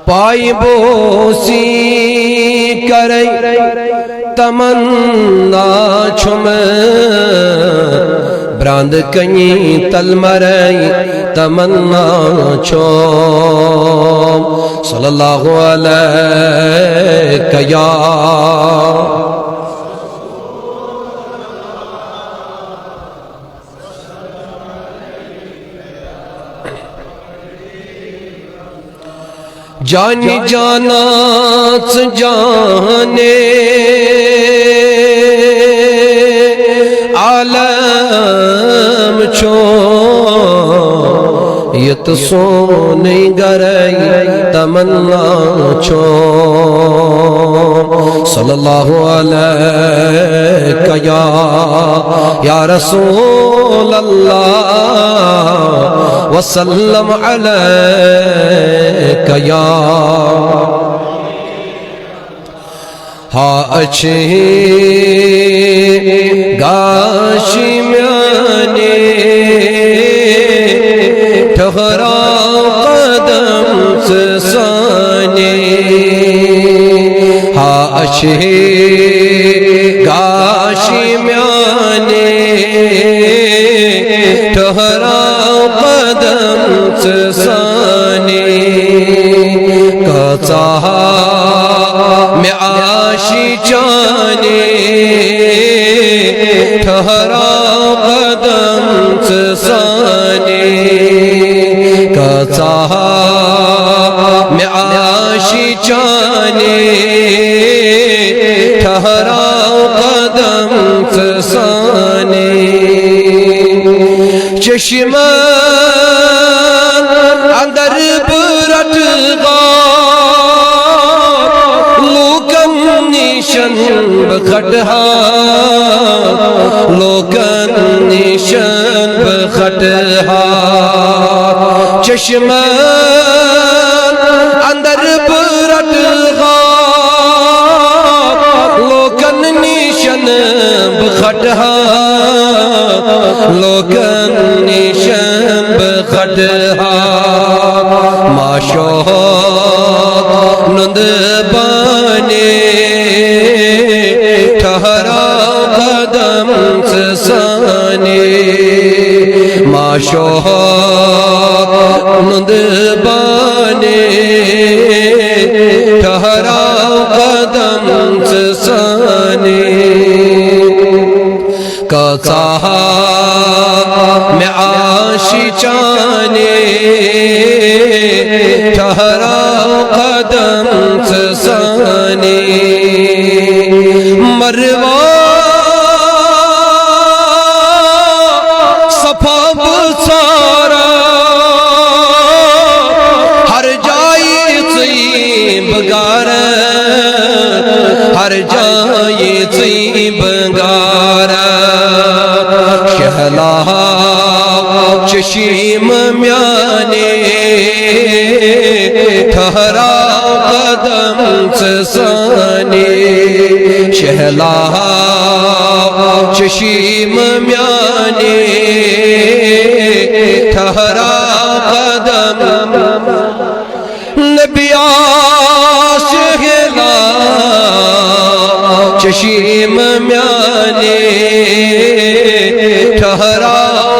پائی بوسی کرئی تمنا چھم براند کنی تل مرئی تمنا چھم صلی اللہ علیہ یا جانی جانات جانے عالم چھو یت سونی گرئی تمنا چھو صلی اللہ علیہ یا رسول اللہ وسلم علیہ یا ہاں اچھی گاشی میانے ٹھہرا قدم سسانے ہاں اچھی گاشی میانے ٹھہرا قدم سسانے کچاہا میں عاشی چانے ٹھہرا قدم سسانے کچاہا میں عاشی چانے ٹھہرا قدم سسانے چشمان اندر برٹ لوکن نیشن بخٹہا لوکن نیشن بخٹہا چشمان اندر برٹ لوکن نیشن بخٹہا لوکن نیشن بخٹہا ماشوق نند بانے ٹھہرا قدم سسانے ماشوق نند بانے ٹھہرا قدم سسانے کچاہا میں عاشی چانے ٹھہرا قدم سسانے مروا صفا بسارا ہر جائی صیب گار ہر جائی صیب گار شہلا چشیم میانے ٹھہرا قدم سسانے شہلا چشیم میانے ٹھہرا قدم نبی شہلا چشیم میانے ٹھہرا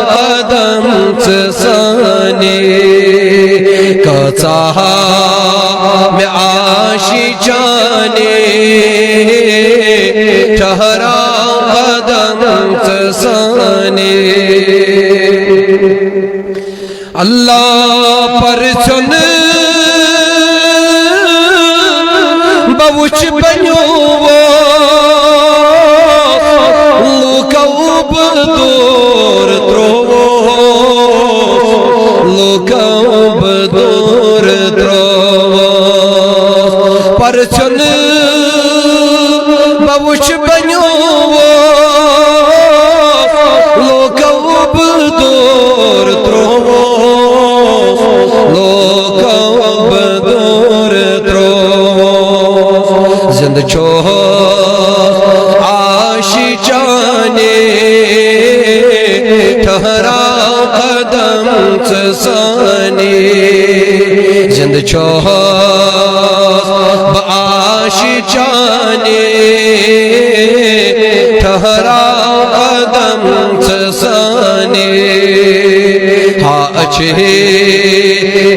قدم سسانے کچاہا میں عاشی جانے ٹھہرا قدم سسانے اللہ پر چن بوچ بنیو لوکاو بدور ترو لوکاو بدور ترو پر چن بوچ بنیو لوکاو بدور ترو لوکاو بدور ترو زند چھو عاشی جانے ٹھہرا قدم سسانے زند زند چھو بعاش چانے ٹھہرا قدم سسانے ہاں اچھے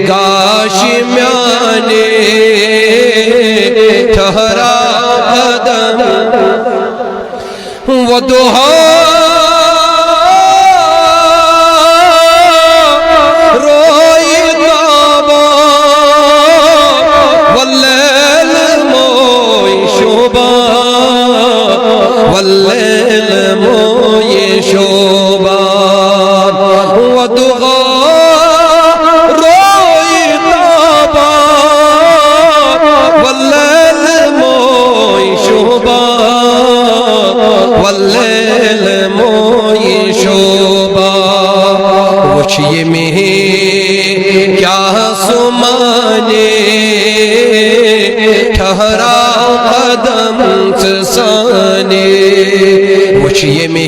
گاش میانے ٹھہرا قدم ودہا واللیل موی شوبان ودغا روی تابان واللیل موی شوبان واللیل موی شوبان وچھئے میں کیا سمانے ٹھہرا قدم سسانے وچھئے میں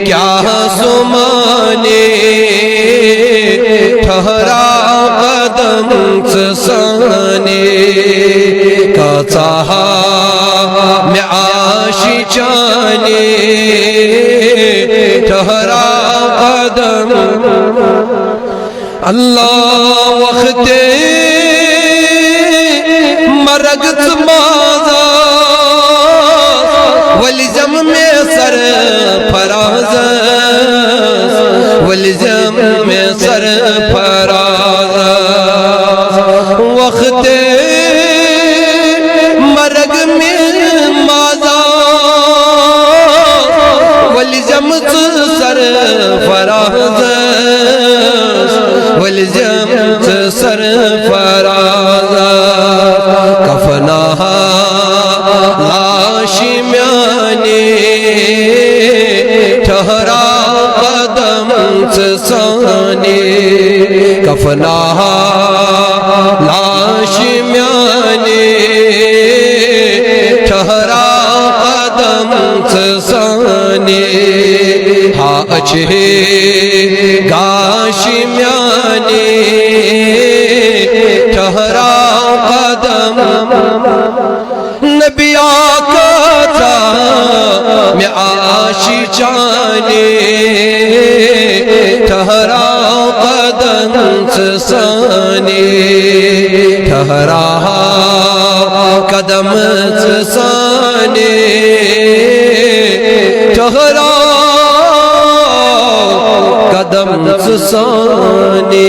کیا سمانے ٹھہرا قدم سسانے کچاہا میں عاشی چانے ٹھہرا قدم اللہ وقتے مرگت مازا والزم میں سر فراز والزم میں سر فراز وقت مرگ میں مازا والزم سر فراز والزم سر فراز کفناہا لاش میانے ٹھہرا قدم سسانے کفناہا لاش میانے ٹھہرا قدم سسانے ہاں اچھے گاش میانے ٹھہرا قدم نبی آقا تھا میں عاشی چانے ٹھہرا قدم سسانے ٹھہرا قدم سسانے ٹھہرا قدم سسانے